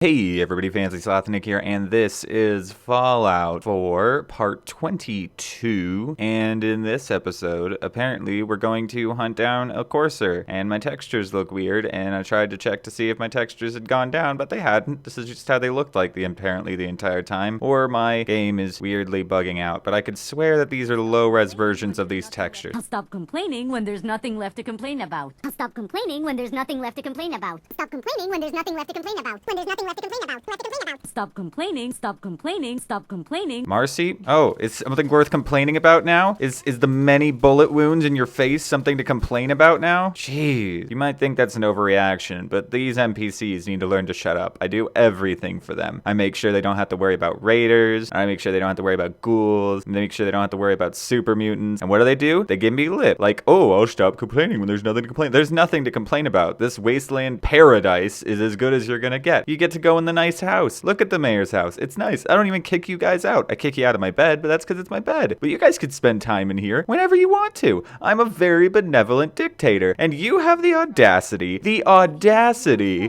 Hey everybody, Fancy Sloth Nick here, and this is Fallout 4 Part 22, and in this episode, apparently we're going to hunt down a courser, and my textures look weird, and I tried to check to see if my textures had gone down, but they hadn't. This is just how they looked like apparently the entire time, or my game is weirdly bugging out, but I could swear that these are low-res versions of these textures. I'll stop complaining when there's nothing left to complain about. I'll stop complaining when there's nothing left to complain about. Stop complaining when there's nothing left to complain about. When there's nothing left to complain about. Stop complaining, stop complaining, stop complaining. Marcy? Oh, is something worth complaining about now? Is the many bullet wounds in your face something to complain about now? Jeez. You might think that's an overreaction, but these NPCs need to learn to shut up. I do everything for them. I make sure they don't have to worry about raiders. I make sure they don't have to worry about ghouls. I make sure they don't have to worry about super mutants. And what do? They give me lip. Like, oh, I'll stop complaining when there's nothing to complain. There's nothing to complain about. This wasteland paradise is as good as you're gonna get. You get to go in the nice house. Look at the mayor's house. It's nice. I don't even kick you guys out. I kick you out of my bed, but that's because it's my bed. But you guys could spend time in here whenever you want to. I'm a very benevolent dictator, and you have the audacity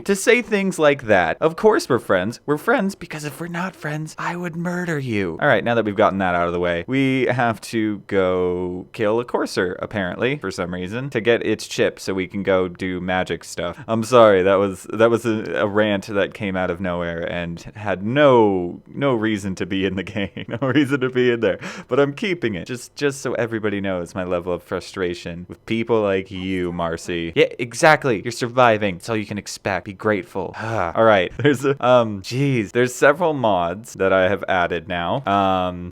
to say things like that. Of course we're friends. We're friends because if we're not friends, I would murder you. All right, now that we've gotten that out of the way, we have to go kill a courser, apparently, for some reason, to get its chip so we can go do magic stuff. I'm sorry, that was a rant that came out of nowhere and had no reason to be in the game, no reason to be in there, but I'm keeping it just so everybody knows my level of frustration with people like you, Marcy. Yeah, exactly. You're surviving. That's all you can expect. Be grateful. All right. There's several mods that I have added now.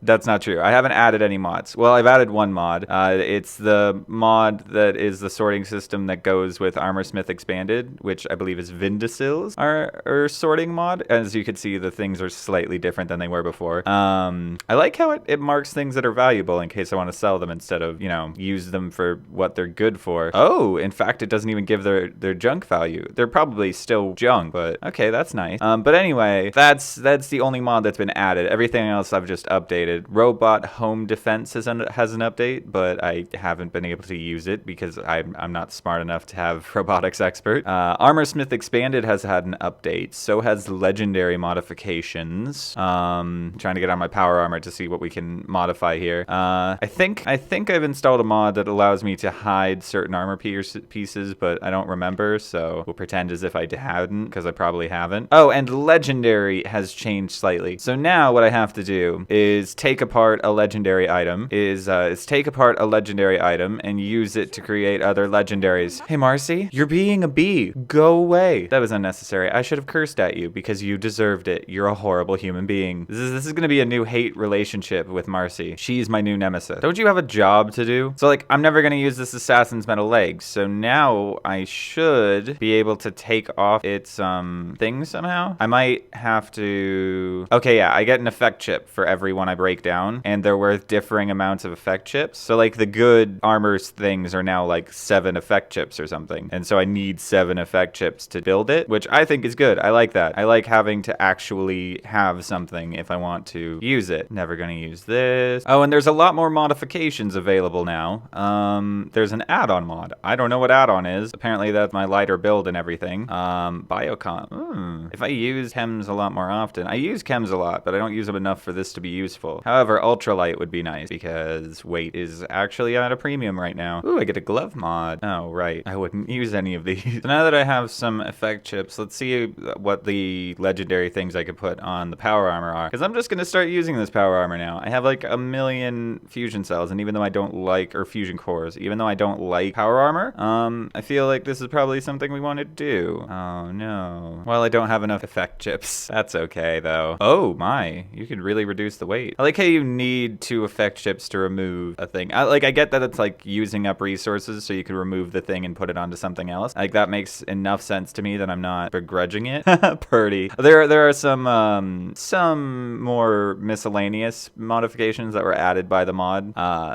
That's not true. I haven't added any mods. Well, I've added one mod. It's the mod that is the sorting system that goes with Armorsmith Expanded, which I believe is Vindicil's our sorting mod. As you can see, the things are slightly different than they were before. I like how it marks things that are valuable in case I want to sell them instead of, use them for what they're good for. Oh, in fact, it doesn't even give their junk value. They're probably still junk, but okay, that's nice. But anyway, that's the only mod that's been added. Everything else I've just updated. Robot Home Defense has an update, but I haven't been able to use it because I'm not smart enough to have robotics expert. Armorsmith Expanded has had an update. So has Legendary modifications. Trying to get on my power armor to see what we can modify here. I think I've installed a mod that allows me to hide certain armor pieces, but I don't remember, so we'll pretend as if I hadn't, because I probably haven't. Oh, and Legendary has changed slightly. So now what I have to do is take apart a legendary item, and use it to create other legendaries. Hey, Marcy, you're being a bee. Go away. That was unnecessary. I should have cursed at you because you deserved it. You're a horrible human being. This is going to be a new hate relationship with Marcy. She's my new nemesis. Don't you have a job to do? So, I'm never going to use this assassin's metal legs. So now I should be able to take off its thing somehow. I might have to... Okay, yeah, I get an effect chip for every one I break down, and they're worth differing amounts of effect chips. So, the good armor things are now, 7 effect chips or something. And so I need 7 effect chips to build it, which I think is good. I like that. I like having to actually have something if I want to use it. Never gonna use this. Oh, and there's a lot more modifications available now. There's an add-on mod. I don't know what add-on is. Apparently that's my lighter build and everything. Biocom. If I use chems a lot more often. I use chems a lot, but I don't use them enough for this to be useful. However, ultralight would be nice because weight is actually at a premium right now. Ooh, I get a glove mod. Oh, right. I wouldn't use any of these. So now that I have some effect chips, let's see what the legendary things I could put on the power armor are. Because I'm just going to start using this power armor now. I have a million fusion cells, and even though I don't like, or fusion cores, even though I don't like power armor, I feel like this is probably something we want to do. Oh, no. Well, I don't have enough effect chips. That's okay, though. Oh, my. You could really reduce the weight. I like how you need 2 effect chips to remove a thing. I get that it's using up resources, so you can remove the thing and put it onto something else. That makes enough sense to me that I'm not begrudging it. Purdy. There are some some more miscellaneous modifications that were added by the mod.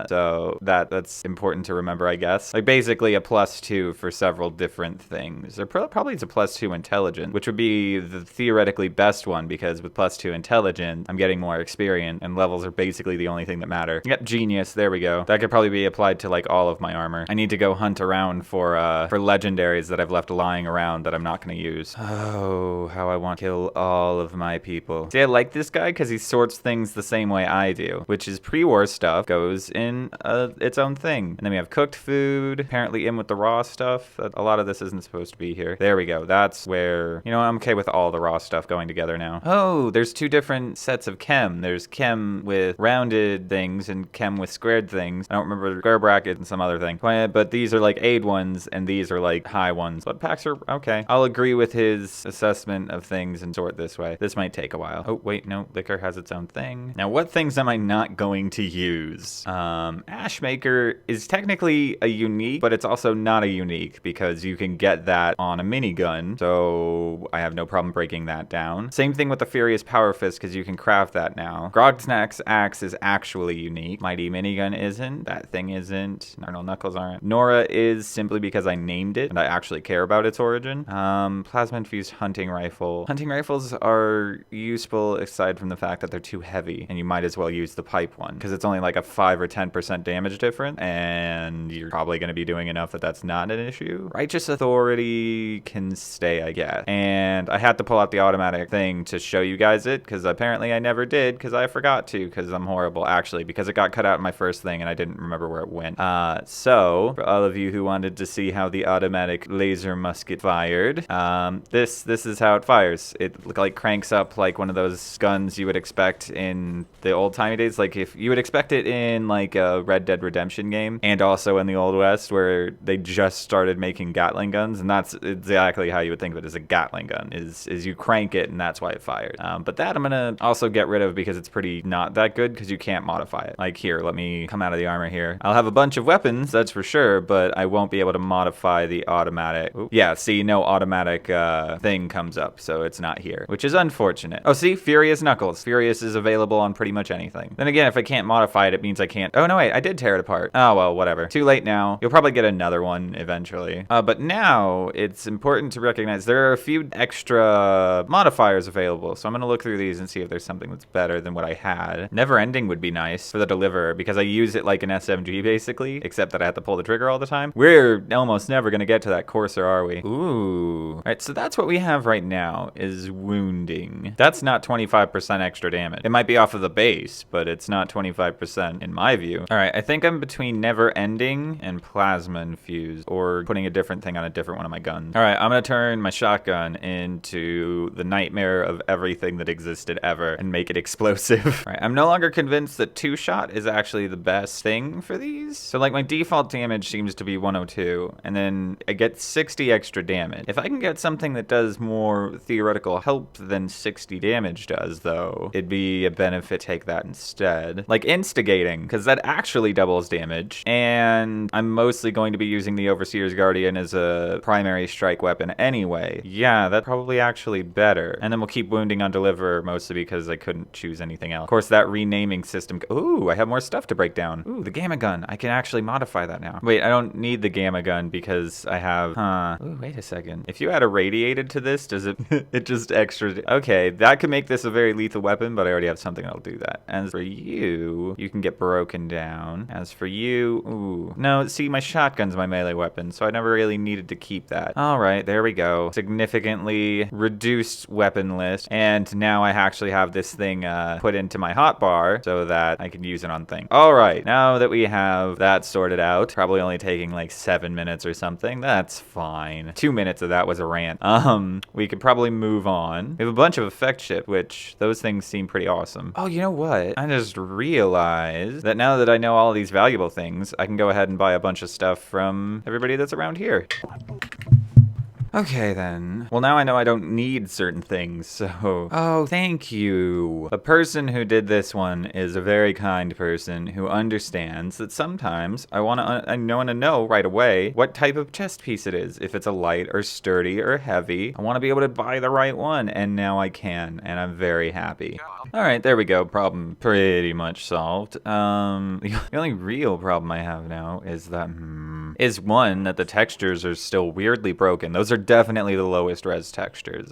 So that's important to remember, I guess. Like basically a +2 for several different things. Or probably it's a +2 intelligence, which would be the theoretically best one because with +2 intelligence, I'm getting more experience and levels are basically the only thing that matter. Yep, genius. There we go. That could probably be applied to like all of my armor. I need to go hunt around for legendaries that I've left lying around that I'm not going to use. Oh, how I want to kill all of my people. See, I like this guy because he sorts things the same way I do, which is pre-war stuff goes in its own thing. And then we have cooked food, apparently in with the raw stuff. A lot of this isn't supposed to be here. There we go. That's where, you know, I'm okay with all the raw stuff going together now. Oh, there's 2 different sets of chem. There's chem with rounded things and chem with squared things. I don't remember the square bracket and some other thing. But these are like aid ones and these are like high ones. But packs are okay. I'll agree with his assessment of things and sort this way. This might take a while. Oh, wait, no. Liquor has its own thing. Now, what things am I not going to use? Ashmaker is technically a unique, but it's also not a unique because you can get that on a minigun. So I have no problem breaking that down. Same thing with the Furious Power Fist because you can craft that now. Grogsnack's axe is actually unique. Mighty Minigun isn't. That thing isn't. Arnold Knuckles aren't. Nora is simply because I named it and I actually care about its origin. Plasma infused hunting rifle. Hunting rifles are useful aside from the fact that they're too heavy and you might as well use the pipe one because it's only like a 5 or 10% damage difference and you're probably going to be doing enough that that's not an issue. Righteous Authority can stay, I guess. And I had to pull out the automatic thing to show you guys it because apparently I never did because I forgot to because I'm horrible actually because it got cut out in my first thing and I didn't remember where it went. So for all of you who wanted to see how the automatic laser musket fired, this is how it fires. It like cranks up like one of those guns you would expect in the old-timey days. Like if you would expect it in like a Red Dead Redemption game and also in the Old West where they just started making Gatling guns, and that's exactly how you would think of it as a Gatling gun, is you crank it and that's why it fired. But that I'm gonna also get rid of because it's pretty not that good because you can't modify it. Like here, let me come out of the armor here. I'll have a bunch of weapons, that's for sure, but I won't be able to modify the automatic. Ooh. Yeah, see, no automatic thing comes up, so it's not here, which is unfortunate. Oh, see, Furious Knuckles. Furious is available on pretty much anything. Then again, if I can't modify it, it means I can't. Oh, no, wait, I did tear it apart. Oh, well, whatever. Too late now. You'll probably get another one eventually. But now it's important to recognize there are a few extra modifiers available, so I'm gonna look through these and see if there's something that's better than what I had. Never Ending would be nice for the Deliverer because I use it like an SMG basically, except that I have to pull the trigger all the time. We're almost never gonna get to that courser, are we? Ooh. All right, so that's what we have right now is wounding. That's not 25% extra damage. It might be off of the base, but it's not 25% in my view. All right, I think I'm between Never Ending and Plasma Infused, or putting a different thing on a different one of my guns. All right, I'm gonna turn my shotgun into the nightmare of everything that existed ever and make it explosive. All right, I'm no longer convinced that 2-shot is actually the best thing for these. So like my default damage seems to be 102, and then I get 60 extra damage. If I can get something that does more theoretical help than 60 damage does, though, it'd be a benefit to take that instead. Like Instigating, because that actually doubles damage, and I'm mostly going to be using the Overseer's Guardian as a primary strike weapon anyway. Yeah, that's probably actually better. And then we'll keep wounding on Deliverer, mostly because I couldn't choose anything else. Of course, that renaming system. Ooh, I have more stuff to break down. Ooh, the Gamma Gun. I can actually modify that now. Wait, I don't need the Gamma Gun because I have, Ooh, wait a second. If you add a radiated to this, does it, it just extra, okay, that could make this a very lethal weapon, but I already have something that'll do that. As for you, you can get broken down. As for you, ooh, no, see, my shotgun's my melee weapon, so I never really needed to keep that. All right, there we go. Significantly reduced weapon list, and now I actually have this thing put into my hotbar so that I can use it on things. All right, now that we have that sorted out, probably only taking like 7 minutes or something, that's fine. 2 minutes of that was a rant. We could probably move on. We have a bunch of effect ship, which those things seem pretty awesome. Oh, you know what? I just realized that now that I know all these valuable things, I can go ahead and buy a bunch of stuff from everybody that's around here. Okay then. Well, now I know I don't need certain things, so... Oh, thank you. The person who did this one is a very kind person who understands that sometimes I want to know right away what type of chest piece it is. If it's a light or sturdy or heavy, I want to be able to buy the right one, and now I can, and I'm very happy. All right, there we go. Problem pretty much solved. The only real problem I have now is that, is one, that the textures are still weirdly broken. Those are definitely the lowest res textures.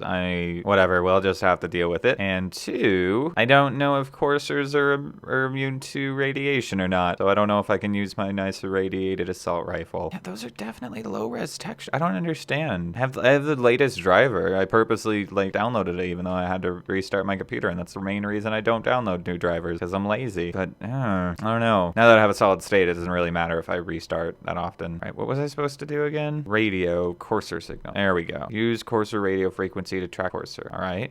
Whatever, we'll just have to deal with it. And two, I don't know if coursers are immune to radiation or not, so I don't know if I can use my nice irradiated assault rifle. Yeah, those are definitely low res textures. I don't understand. I have the latest driver. I purposely downloaded it even though I had to restart my computer, and that's the main reason I don't download new drivers, because I'm lazy. But I don't know. Now that I have a solid state, it doesn't really matter if I restart that often. Right, what was I supposed to do again? Radio courser signal. There we go. Use courser radio frequency to track courser. All right.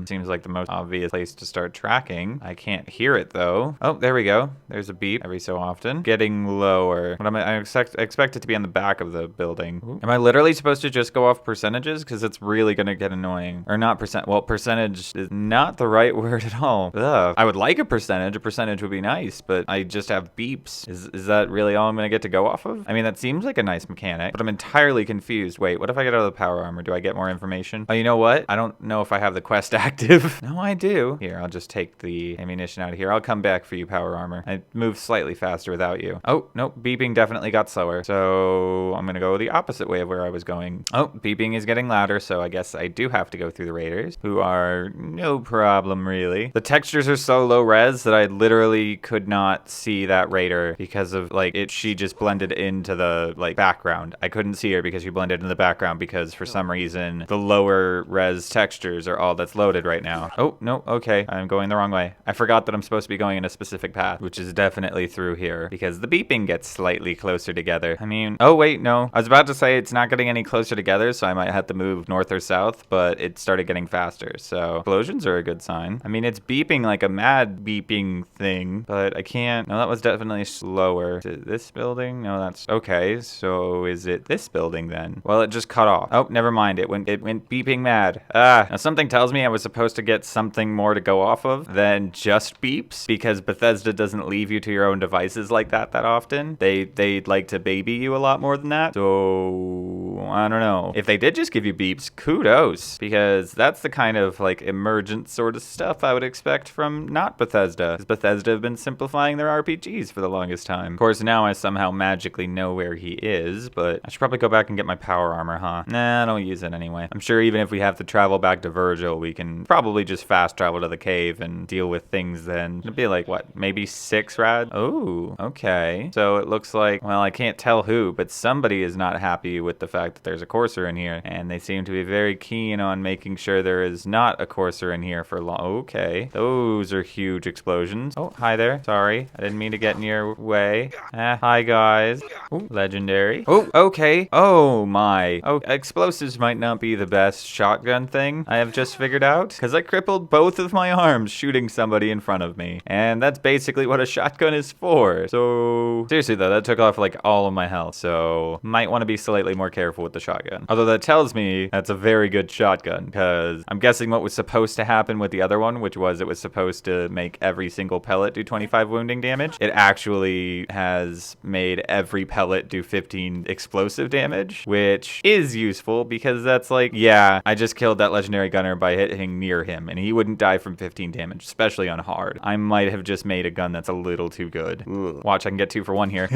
Seems like the most obvious place to start tracking. I can't hear it though. Oh, there we go. There's a beep every so often. Getting lower. What I expect it to be on the back of the building. Ooh. Am I literally supposed to just go off percentages? Because it's really gonna get annoying. Or not percent. Well, percentage is not the right word at all. Ugh. I would like a percentage. A percentage would be nice, but I just have beeps. Is that really all I'm gonna get to go off of? I mean, that seems like a nice mechanic, but I'm entirely confused. Wait, what if I get out of the power armor? Do I get more information? Oh, you know what? I don't know if I have the quest active. No, I do. Here, I'll just take the ammunition out of here. I'll come back for you, power armor. I moved slightly faster without you. Oh, nope. Beeping definitely got slower. So I'm gonna go the opposite way of where I was going. Oh, beeping is getting louder, so I guess I do have to go through the raiders, who are no problem, really. The textures are so low res that I literally could not see that raider because of, she just blended into the, background. I couldn't see her because she blended into the background because, for some reason, the lower res textures are all that's loaded right now. Oh, no, okay. I'm going the wrong way. I forgot that I'm supposed to be going in a specific path, which is definitely through here, because the beeping gets slightly closer together. I mean, oh, wait, no. I was about to say it's not getting any closer together, so I might have to move north or south, but it started getting faster, so explosions are a good sign. I mean, it's beeping like a mad beeping thing, but I can't... No, that was definitely slower. Is it this building? No, that's... Okay, so is it this building then? Well, it just cut off. Oh, never mind. It went beeping mad. Now something tells me I was supposed to get something more to go off of than just beeps, because Bethesda doesn't leave you to your own devices like that often. They like to baby you a lot more than that. So I don't know. If they did just give you beeps, kudos, because that's the kind of emergent sort of stuff I would expect from not Bethesda, because Bethesda have been simplifying their RPGs for the longest time. Of course, now I somehow magically know where he is, but I should probably go back and get my power armor, huh? Nah, I don't use it anyway. I'm sure even if we have to travel back to Virgil, we can probably just fast travel to the cave and deal with things then. It'd be what, maybe 6 rad? Oh, okay. So it looks like, well, I can't tell who, but somebody is not happy with the fact that there's a courser in here, and they seem to be very keen on making sure there is not a courser in here for long. Okay. Those are huge explosions. Oh, hi there. Sorry. I didn't mean to get in your way. Hi, guys. Ooh, legendary. Oh, okay. Oh, my. Oh, explosives might not be the best shotgun thing I have just figured out, because I crippled both of my arms shooting somebody in front of me, and that's basically what a shotgun is for. So, seriously though, that took off all of my health, so might want to be slightly more careful with the shotgun. Although that tells me that's a very good shotgun, because I'm guessing what was supposed to happen with the other one, which was it was supposed to make every single pellet do 25 wounding damage, it actually has made every pellet do 15 explosive damage, which is useful because that's yeah, I just killed that legendary gunner by hitting near him, and he wouldn't die from 15 damage, especially on hard. I might have just made a gun that's a little too good. Ugh. Watch, I can get 2 for 1 here.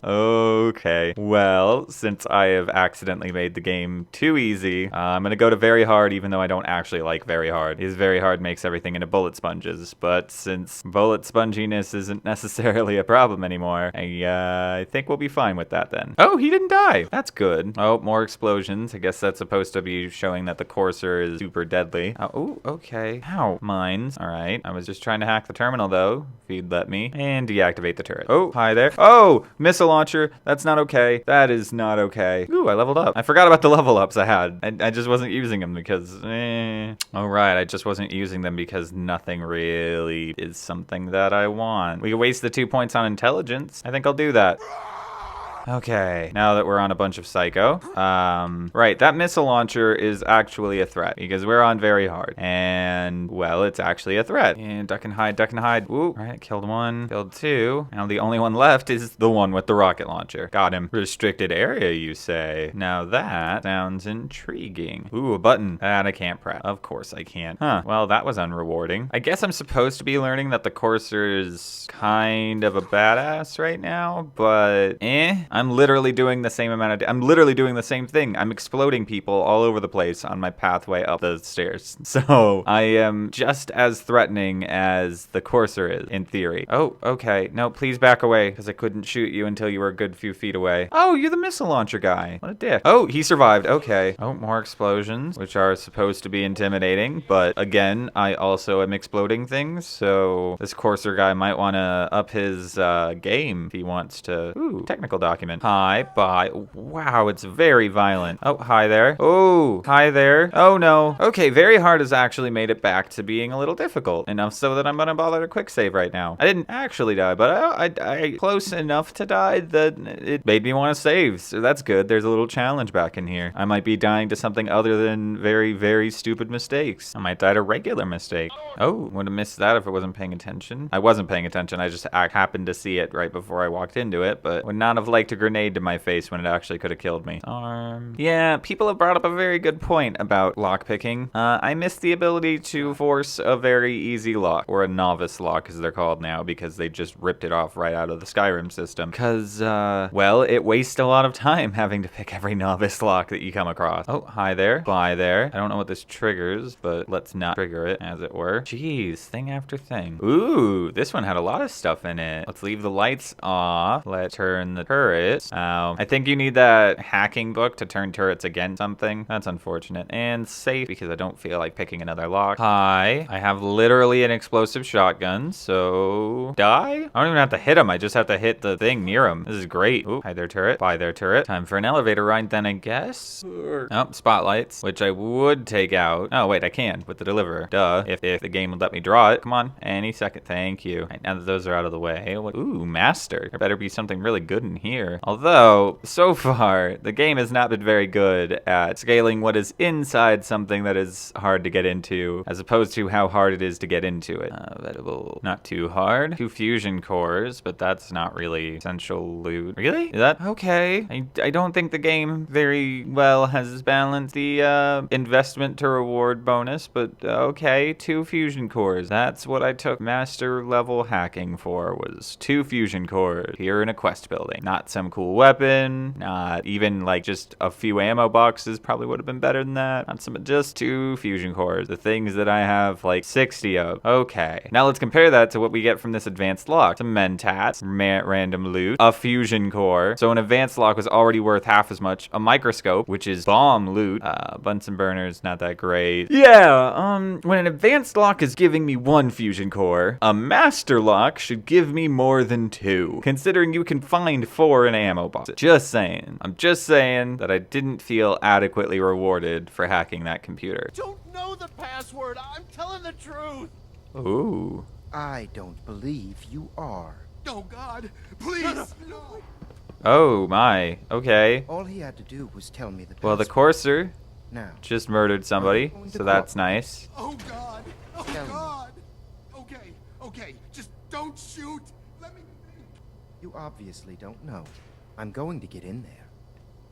Okay, well, since I have accidentally made the game too easy, I'm gonna go to very hard, even though I don't actually like very hard. Because very hard makes everything into bullet sponges, but since bullet sponginess isn't necessarily a problem anymore, I think we'll be fine with that then. Oh, he didn't die. That's good. Oh, more explosions. I guess that's supposed to be showing that the courser is super deadly. Oh, okay. Ow. Mines. All right. I was just trying to hack the terminal though, if you'd let me, and deactivate the turret. Oh, hi there. Oh, missile launcher. That's not okay. That is not okay. Ooh, I leveled up. I forgot about the level ups I had. I just wasn't using them because, Oh, right. I just wasn't using them because nothing really is something that I want. We can waste the 2 points on intelligence. I think I'll do that. Okay, now that we're on a bunch of psycho. Right, that missile launcher is actually a threat because we're on very hard. And, well, it's actually a threat. And duck and hide, duck and hide. Ooh, all right, killed one, killed two. Now the only one left is the one with the rocket launcher. Got him. Restricted area, you say? Now that sounds intriguing. Ooh, a button. That I can't press. Of course I can't. Huh, well, that was unrewarding. I guess I'm supposed to be learning that the Courser is kind of a badass right now, but I'm literally doing the same amount of, I'm literally doing the same thing. I'm exploding people all over the place on my pathway up the stairs. So I am just as threatening as the Courser is, in theory. Oh, okay. No, please back away, because I couldn't shoot you until you were a good few feet away. Oh, you're the missile launcher guy. What a dick. Oh, he survived. Okay. Oh, more explosions, which are supposed to be intimidating, but again, I also am exploding things, so this Courser guy might want to up his game if he wants to. Ooh, technical document. Hi, bye. Wow, it's very violent. Oh, hi there. Oh, hi there. Oh no. Okay, very hard has actually made it back to being a little difficult. Enough so that I'm gonna bother to quick save right now. I didn't actually die, but I close enough to die that it made me want to save. So that's good. There's a little challenge back in here. I might be dying to something other than very, very stupid mistakes. I might die to regular mistakes. Oh, would have missed that if I wasn't paying attention. I wasn't paying attention. I just happened to see it right before I walked into it, but would not have liked a grenade to my face when it actually could have killed me. Yeah, people have brought up a very good point about lockpicking. I miss the ability to force a very easy lock, or a novice lock as they're called now, because they just ripped it off right out of the Skyrim system. Because, well, it wastes a lot of time having to pick every novice lock that you come across. Oh, hi there. Bye there. I don't know what this triggers, but let's not trigger it, as it were. Jeez, thing after thing. Ooh, this one had a lot of stuff in it. Let's leave the lights off. Let's turn the turrets. I think you need that hacking book to turn turrets against something. That's unfortunate. And safe, because I don't feel like picking another lock. Hi. I have literally an explosive shotgun, so die? I don't even have to hit him. I just have to hit the thing near him. This is great. Ooh, hi there, turret. Bye there, turret. Time for an elevator ride then, I guess. Oh, spotlights, which I would take out. Oh, wait, I can with the deliverer. Duh. If the game would let me draw it. Come on, any second. Thank you. Right, now that those are out of the way. Ooh, master. There better be something really good in here. Although, so far, the game has not been very good at scaling what is inside something that is hard to get into, as opposed to how hard it is to get into it. Edible. Not too hard. 2 fusion cores, but that's not really essential loot. Really? Is that okay? I don't think the game very well has balanced the investment to reward bonus, but okay, 2 fusion cores. That's what I took master level hacking for, was 2 fusion cores here in a quest building. Not some cool weapon, not even like just a few ammo boxes probably would have been better than that. Not some, just 2 fusion cores, the things that I have like 60 of. Okay, now let's compare that to what we get from this advanced lock. Some mentats, random loot, a fusion core. So an advanced lock was already worth half as much. A microscope, which is bomb loot. Bunsen burners, not that great. Yeah, when an advanced lock is giving me 1 fusion core, a master lock should give me more than 2, considering you can find 4 in ammo boxes. Just saying. I'm just saying that I didn't feel adequately rewarded for hacking that computer. Don't know the password. I'm telling the truth. Ooh. I don't believe you are. Oh, God. Please. No. Oh my. Okay. All he had to do was tell me the Well, the password. Courser Now, just murdered somebody, so that's nice. Oh, God. Oh, Tell me. God. Okay. Okay. Just don't shoot. Let me think. you obviously don't know. I'm going to get in there.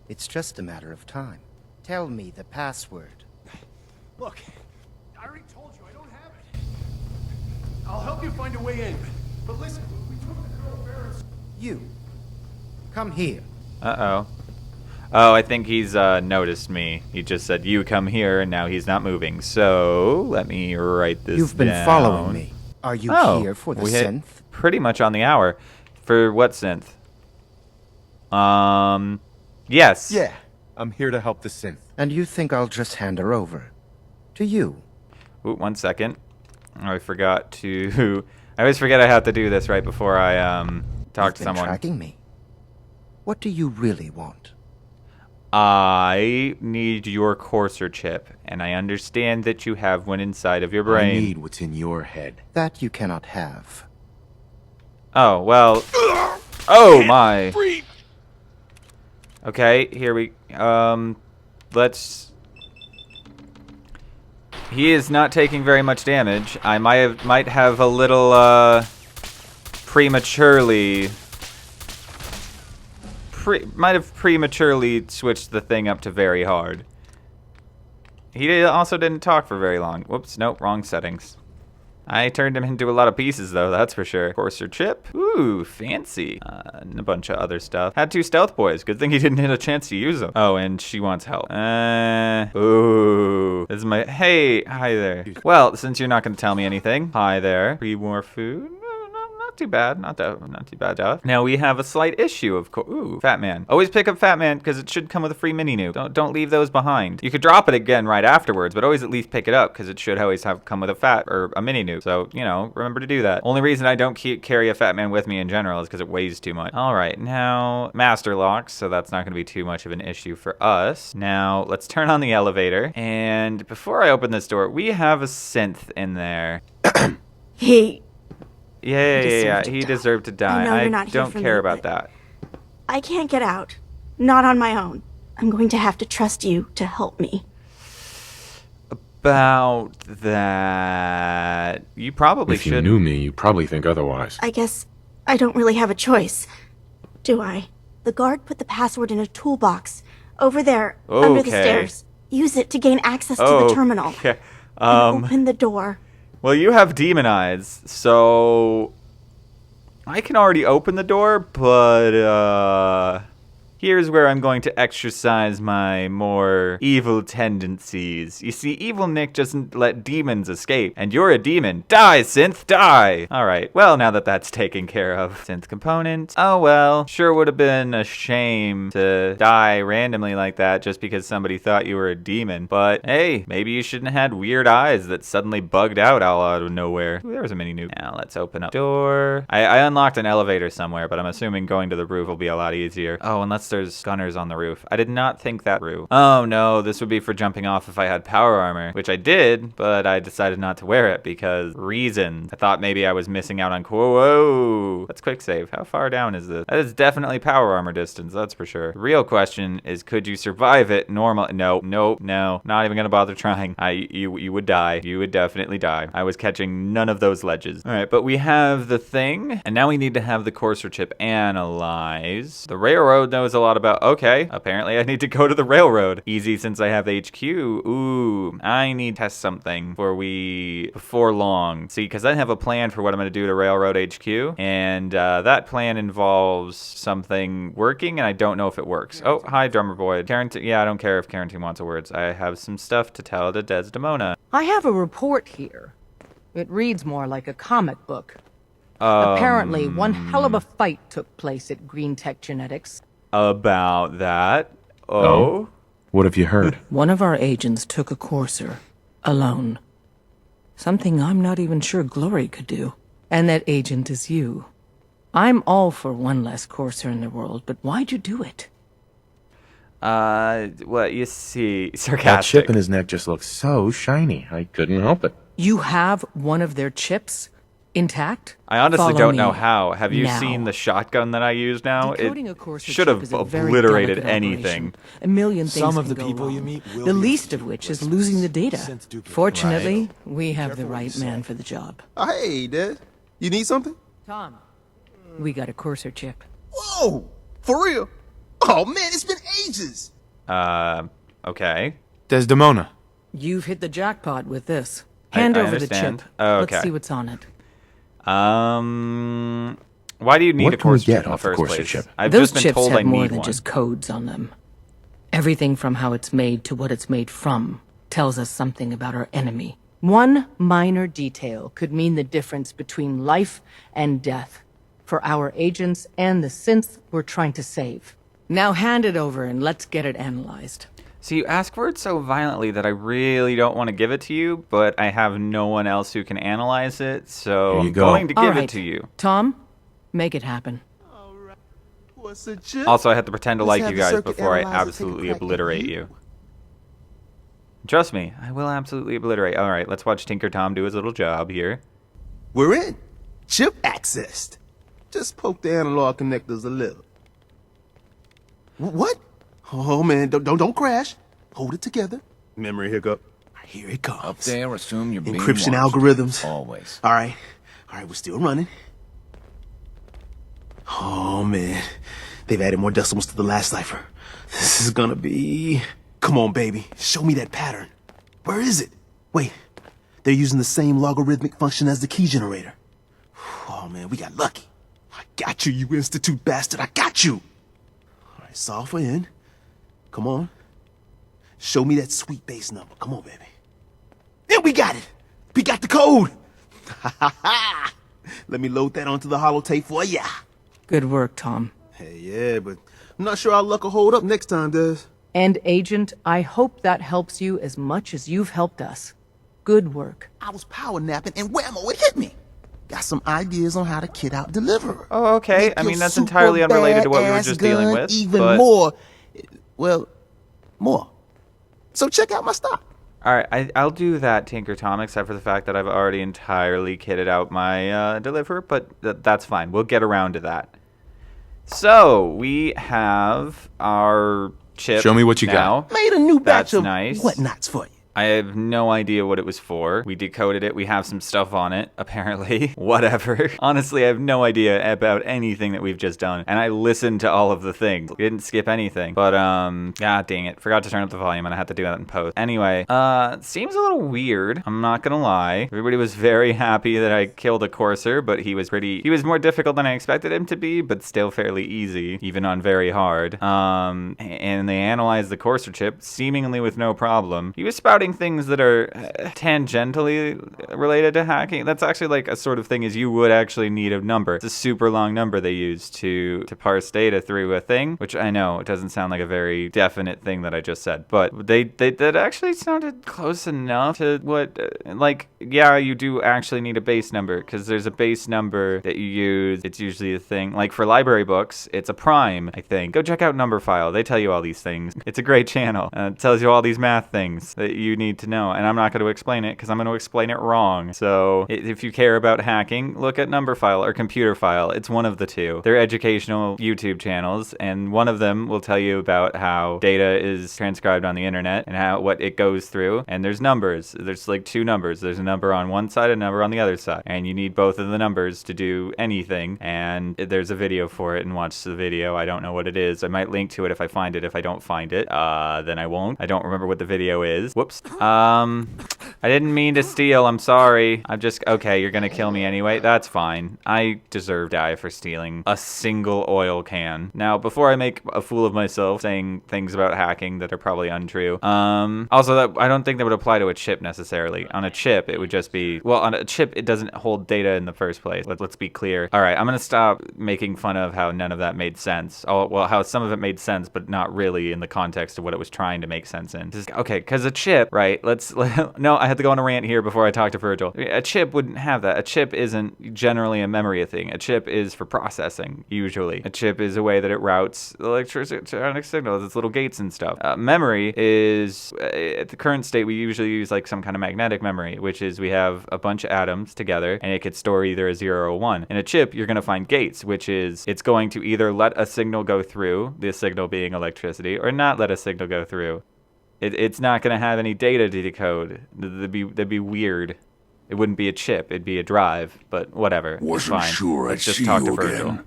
It's just a matter of time. Tell me the password. Look, I already told you I don't have it. I'll help you find a way in. But listen, we took the girl Barrett's. You. Come here. Uh-oh. Oh, I think he's noticed me. He just said, you come here, and now he's not moving. So, let me write this You've been down. following me. Are you here for the we hit synth? pretty much on the hour. For what synth? Yes. Yeah, I'm here to help the synth. And you think I'll just hand her over? To you? Ooh, 1 second. I forgot to... I always forget I have to do this right before I, talk You've to been someone. tracking me. What do you really want? I need your Courser chip, and I understand that you have one inside of your I brain. need what's in your head. That you cannot have. Oh, well... Oh, my. Okay, here we, let's... He is not taking very much damage. I might have a little, prematurely switched the thing up to very hard. He also didn't talk for very long. Whoops, nope, wrong settings. I turned him into a lot of pieces, though, that's for sure. Courser chip. Ooh, fancy. And a bunch of other stuff. Had 2 stealth boys. Good thing he didn't get a chance to use them. Oh, and she wants help. Ooh. This is my... Hey, hi there. Well, since you're not going to tell me anything. Hi there. Pre-war food? Not too bad. Not too bad. Now we have a slight issue, of course. Ooh, Fat Man. Always pick up Fat Man because it should come with a free mini nuke. Don't leave those behind. You could drop it again right afterwards, but always at least pick it up because it should always come with a mini nuke. So, you know, remember to do that. Only reason I don't carry a Fat Man with me in general is because it weighs too much. All right, now master locks, so that's not going to be too much of an issue for us. Now let's turn on the elevator, and before I open this door, we have a synth in there. Yeah. He deserved to die. I don't care about that. I can't get out. Not on my own. I'm going to have to trust you to help me. About that... You probably should... If you knew me, you'd probably think otherwise. I guess I don't really have a choice. Do I? The guard put the password in a toolbox. Over there, under the stairs. Use it to gain access to the terminal. Okay. And open the door. Well, you have demon eyes, so I can already open the door, but here's where I'm going to exercise my more evil tendencies. You see, evil Nick doesn't let demons escape, and you're a demon. Die, synth, die! Alright, well, now that that's taken care of. Synth component. Oh well, sure would have been a shame to die randomly like that just because somebody thought you were a demon. But hey, maybe you shouldn't have had weird eyes that suddenly bugged out all out of nowhere. Ooh, there was a mini nuke. Now let's open up door. I unlocked an elevator somewhere, but I'm assuming going to the roof will be a lot easier. Oh, unless there's gunners on the roof. I did not think that through. Oh no, this would be for jumping off if I had power armor, which I did, but I decided not to wear it because reasons. I thought maybe I was missing out on whoa. Let's quick save. How far down is this? That is definitely power armor distance, that's for sure. The real question is, could you survive it normal? No, not even gonna bother trying. You would die. You would definitely die. I was catching none of those ledges. All right, but we have the thing, and now we need to have the courser chip analyzed. The railroad knows a lot about. Okay, apparently I need to go to the railroad. Easy since I have HQ. Ooh, I need to test something before long. See, because I have a plan for what I'm going to do to railroad HQ, and that plan involves something working, and I don't know if it works. Oh, hi, drummer boy. Yeah, I don't care if Carrington wants a words. I have some stuff to tell to Desdemona. I have a report here. It reads more like a comic book. Apparently, one hell of a fight took place at Green Tech Genetics. About that. Oh? What have you heard? One of our agents took a courser. Alone. Something I'm not even sure Glory could do. And that agent is you. I'm all for one less courser in the world, but why'd you do it? Well, you see, That sarcastic. chip in his neck just looks so shiny. I couldn't help it. You have one of their chips intact? I honestly Follow don't me know how. Have you now. seen the shotgun that I use now? Decoding a It courser should chip have is a very obliterated delicate anything. operation. A million things Some of can the go people wrong. you meet will The be least of which is losing the data. Synth duplicate. Fortunately, we have the right man for the job. Hey, Dad. You need something? Tom, we got a courser chip. Whoa! For real? Oh, man, it's been ages! Okay. Desdemona. You've hit the jackpot with this. I Hand over the understand. chip. Oh, okay. Let's see what's on it. Why do you need What a can we courser get chip in the off the first courser place? chip? I've Those just been chips told I have more need than one. just codes on them. Everything from how it's made to what it's made from tells us something about our enemy. One minor detail could mean the difference between life and death for our agents and the synth we're trying to save. Now hand it over and let's get it analyzed. So you ask for it so violently that I really don't want to give it to you, but I have no one else who can analyze it, so Here you I'm go. going to give All it right. to you. Tom, make it happen. What's a chip? Also, I have to pretend to Let's like have you the guys circuit before I analyzer take a absolutely crack at obliterate you. Trust me, I will absolutely obliterate. All right, let's watch Tinker Tom do his little job here. We're in. Chip accessed. Just poke the analog connectors a little. What? Oh, man, don't crash. Hold it together. Memory hiccup. Here it comes. Up there, assume you're being Encryption watched. algorithms. Always. All right, we're still running. Oh, man. They've added more decimals to the last cipher. This is gonna be... Come on, baby. Show me that pattern. Where is it? Wait. They're using the same logarithmic function as the key generator. Oh, man, we got lucky. I got you, you institute bastard. I got you. All right, solve for n. Come on. Show me that sweet base number. Come on, baby. Yeah, we got it. We got the code. Let me load that onto the holotape for ya. Good work, Tom. Hey, yeah, but I'm not sure our luck will hold up next time, Des. And Agent, I hope that helps you as much as you've helped us. Good work. I was power napping and whammo, it hit me. Got some ideas on how to kid out Deliverer. Oh, okay. Make I mean, your that's super entirely unrelated to what we were badass just dealing gun with. Even but... more. Well, more. So check out my stock. All right, I'll do that, Tinker Tom, except for the fact that I've already entirely kitted out my Deliverer, but that's fine. We'll get around to that. So, we have our chip. Show me what you now. got. Made a new batch That's of nice. whatnots for you. I have no idea what it was for. We decoded it. We have some stuff on it, apparently. Whatever. Honestly, I have no idea about anything that we've just done. And I listened to all of the things. We didn't skip anything. But, god dang it. Forgot to turn up the volume and I had to do that in post. Anyway, seems a little weird. I'm not gonna lie. Everybody was very happy that I killed a courser, but he was more difficult than I expected him to be, but still fairly easy, even on very hard. And they analyzed the courser chip, seemingly with no problem. He was spouting things that are tangentially related to hacking. That's actually like a sort of thing is you would actually need a number. It's a super long number they use to parse data through a thing, which I know it doesn't sound like a very definite thing that I just said, but that actually sounded close enough to what, like, yeah, you do actually need a base number because there's a base number that you use. It's usually a thing, like for library books, it's a prime, I think. Go check out Numberphile. They tell you all these things. It's a great channel. It tells you all these math things that you need to know, and I'm not going to explain it because I'm going to explain it wrong. So if you care about hacking, look at Numberphile or Computerphile. It's one of the two. They're educational YouTube channels, and one of them will tell you about how data is transcribed on the internet and what it goes through. And there's numbers. There's like two numbers. There's a number on one side, a number on the other side, and you need both of the numbers to do anything. And there's a video for it, and watch the video. I don't know what it is. I might link to it if I find it. If I don't find it, then I won't. I don't remember what the video is. Whoops. I didn't mean to steal. I'm sorry. Okay, you're gonna kill me anyway. That's fine. I deserve to die for stealing a single oil can. Now, before I make a fool of myself saying things about hacking that are probably untrue, also that I don't think that would apply to a chip necessarily. On a chip, it would just be, well, on a chip, it doesn't hold data in the first place. Let's be clear. All right, I'm gonna stop making fun of how none of that made sense. Well, how some of it made sense, but not really in the context of what it was trying to make sense in. Okay, because a chip, right? No, I had to go on a rant here before I talk to Virgil. A chip wouldn't have that. A chip isn't generally a memory thing. A chip is for processing, usually. A chip is a way that it routes electronic signals. It's little gates and stuff. Memory is, at the current state, we usually use like some kind of magnetic memory, which is we have a bunch of atoms together, and it could store either a 0 or a 1. In a chip, you're going to find gates, which is it's going to either let a signal go through, the signal being electricity, or not let a signal go through. It's not going to have any data to decode. That'd be weird. It wouldn't be a chip. It'd be a drive. But whatever. Wasn't sure I'd see you again.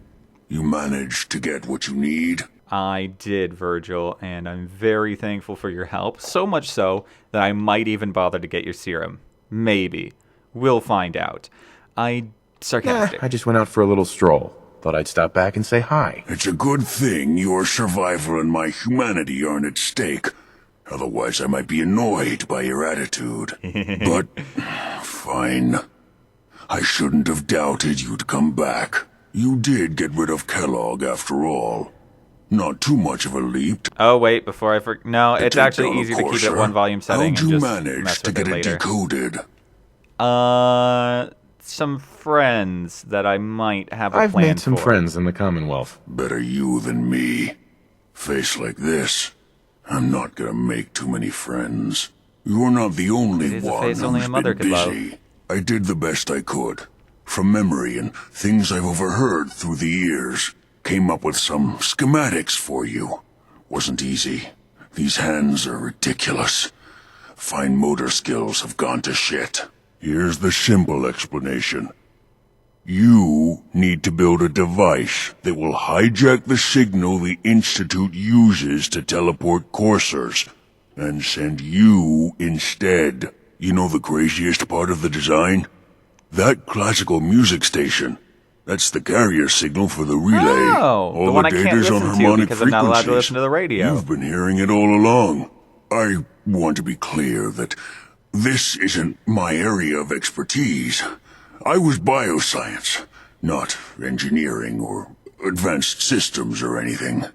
You managed to get what you need? I did, Virgil, and I'm very thankful for your help. So much so that I might even bother to get your serum. Maybe. We'll find out. Sarcastic. I just went out for a little stroll. Thought I'd stop back and say hi. It's a good thing your survival and my humanity aren't at stake. Otherwise, I might be annoyed by your attitude. But, fine. I shouldn't have doubted you'd come back. You did get rid of Kellogg after all. Not too much of a leap. Oh, wait, before I forget. No, it's actually easier to keep it at one volume setting. How'd you manage to get it decoded? Some friends that I might have a plan for. I've made some friends in the Commonwealth. Better you than me. Face like this, I'm not gonna make too many friends. You're not the only one who's been busy. I did the best I could. From memory and things I've overheard through the years, came up with some schematics for you. wasn't easy. These hands are ridiculous. Fine motor skills have gone to shit. Here's the simple explanation. You need to build a device that will hijack the signal the Institute uses to teleport coursers, and send you instead. You know the craziest part of the design? That classical music station. That's the carrier signal for the relay. Oh, all the one I the can't data's on listen to harmonic because I'm not allowed to frequencies. listen to the radio. You've been hearing it all along. I want to be clear that this isn't my area of expertise. I was bioscience, not engineering or advanced systems or anything.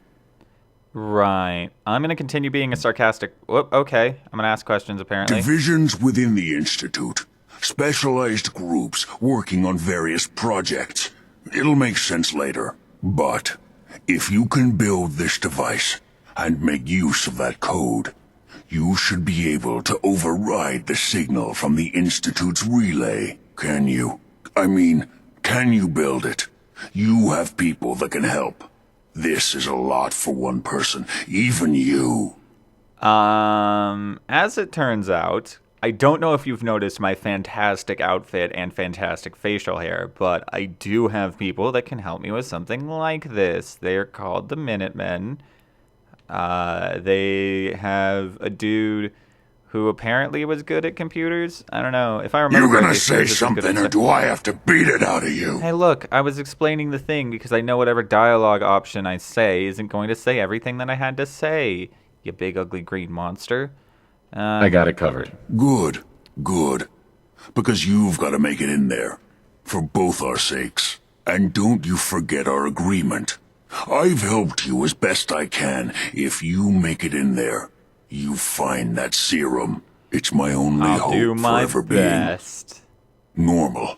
Right. I'm going to continue being a sarcastic... Whoop, okay. I'm going to ask questions, apparently. Divisions within the Institute. Specialized groups working on various projects. It'll make sense later. But if you can build this device and make use of that code, you should be able to override the signal from the Institute's relay. Can you? I mean, can you build it? You have people that can help. This is a lot for one person, even you. As it turns out, I don't know if you've noticed my fantastic outfit and fantastic facial hair, but I do have people that can help me with something like this. They're called the Minutemen. They have a dude who apparently was good at computers. I don't know. If I remember You gonna correctly, say Sturgis was good something, at or do I have to beat it out of you? Hey, look, I was explaining the thing because I know whatever dialogue option I say isn't going to say everything that I had to say, you big ugly green monster. I got it covered. Good, good. Because you've got to make it in there. For both our sakes. And don't you forget our agreement. I've helped you as best I can. If you make it in there, you find that serum. It's my only I'll hope do my for ever best. being normal.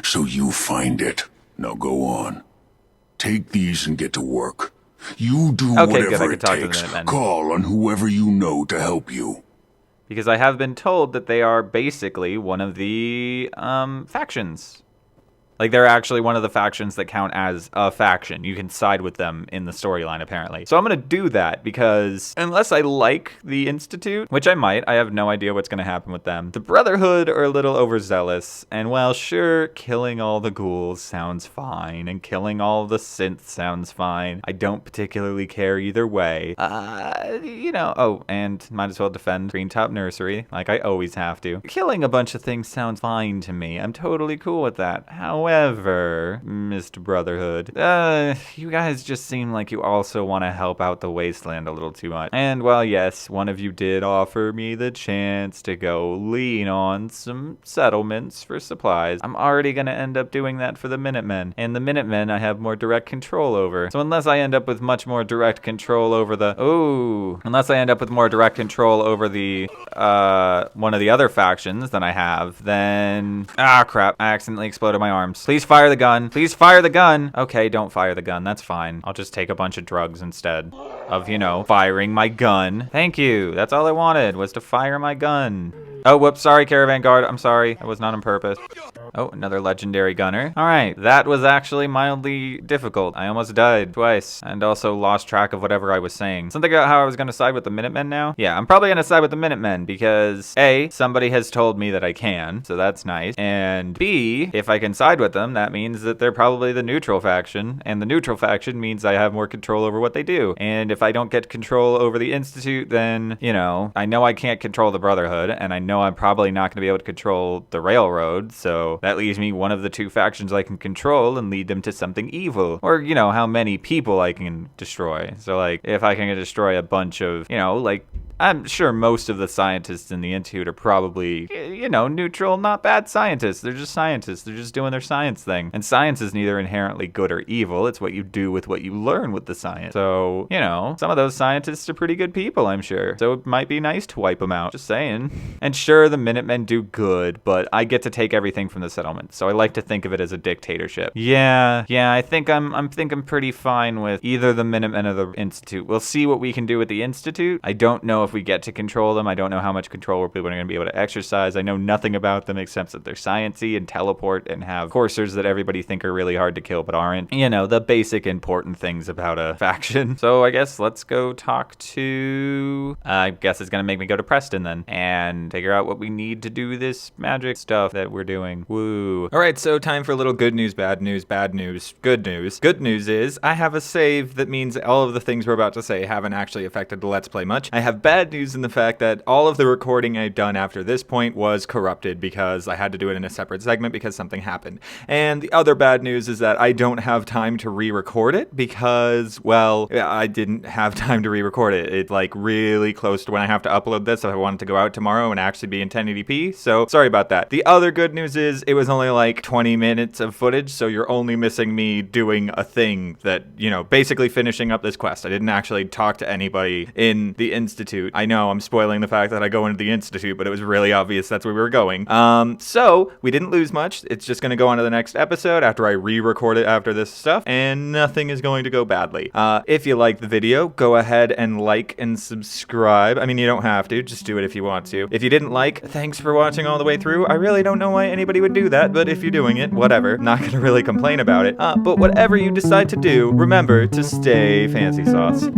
So you find it. Now go on. Take these and get to work. You do Okay, good, I whatever can it talk to the takes. Minutemen. Call on whoever you know to help you. Because I have been told that they are basically one of the factions. Like, they're actually one of the factions that count as a faction. You can side with them in the storyline, apparently. So I'm going to do that because unless I like the Institute, which I might, I have no idea what's going to happen with them. The Brotherhood are a little overzealous. And while sure, killing all the ghouls sounds fine, and killing all the synths sounds fine, I don't particularly care either way. You know, oh, and might as well defend Green Top Nursery, like I always have to. Killing a bunch of things sounds fine to me. I'm totally cool with that. However, Mr. Brotherhood, you guys just seem like you also want to help out the Wasteland a little too much. And while yes, one of you did offer me the chance to go lean on some settlements for supplies, I'm already going to end up doing that for the Minutemen. And the Minutemen I have more direct control over. So unless I end up with much more direct control over the... Unless I end up with more direct control over the, one of the other factions than I have, then... Ah, crap. I accidentally exploded my arms. Please fire the gun. Please fire the gun. Okay, don't fire the gun. That's fine. I'll just take a bunch of drugs instead of, you know, firing my gun. Thank you. That's all I wanted, was to fire my gun. Oh, whoops. Sorry, Caravan Guard. I'm sorry. That was not on purpose. Oh, another legendary gunner. All right. That was actually mildly difficult. I almost died twice and also lost track of whatever I was saying. Something about how I was going to side with the Minutemen now? Yeah, I'm probably going to side with the Minutemen because A, somebody has told me that I can, so that's nice. And B, if I can side with them, that means that they're probably the neutral faction. And the neutral faction means I have more control over what they do. And if I don't get control over the Institute, then, you know, I know I can't control the Brotherhood, and I know I'm probably not going to be able to control the Railroad, so that leaves me one of the two factions I can control and lead them to something evil. Or, you know, how many people I can destroy. So, like, if I can destroy a bunch of, you know, like, I'm sure most of the scientists in the Institute are probably, you know, neutral, not bad scientists. They're just scientists. They're just doing their science thing. And science is neither inherently good or evil. It's what you do with what you learn with the science. So, you know, some of those scientists are pretty good people, I'm sure. So it might be nice to wipe them out. Just saying. And sure, the Minutemen do good, but I get to take everything from the settlement. So I like to think of it as a dictatorship. Yeah, I think I'm pretty fine with either the Minutemen or the Institute. We'll see what we can do with the Institute. I don't know if if we get to control them. I don't know how much control people are going to be able to exercise. I know nothing about them except that they're sciencey and teleport and have coursers that everybody think are really hard to kill but aren't. You know, the basic important things about a faction. So I guess let's go talk to... I guess it's going to make me go to Preston then and figure out what we need to do this magic stuff that we're doing. Woo. All right, so time for a little good news, bad news, bad news, good news. Good news is I have a save that means all of the things we're about to say haven't actually affected the Let's Play much. I have bad news in the fact that all of the recording I've done after this point was corrupted because I had to do it in a separate segment because something happened. And the other bad news is that I don't have time to re-record it because, well, I didn't have time to re-record it. It's like really close to when I have to upload this if I want it to go out tomorrow and actually be in 1080p. So sorry about that. The other good news is it was only like 20 minutes of footage, so you're only missing me doing a thing that, you know, basically finishing up this quest. I didn't actually talk to anybody in the Institute. I know I'm spoiling the fact that I go into the Institute, but it was really obvious that's where we were going. So we didn't lose much. It's just going to go on to the next episode after I re-record it after this stuff, and nothing is going to go badly. If you like the video, go ahead and like and subscribe. I mean, you don't have to, just do it if you want to. If you didn't like, thanks for watching all the way through. I really don't know why anybody would do that, but if you're doing it, whatever. Not gonna really complain about it. But whatever you decide to do, remember to stay fancy sauce.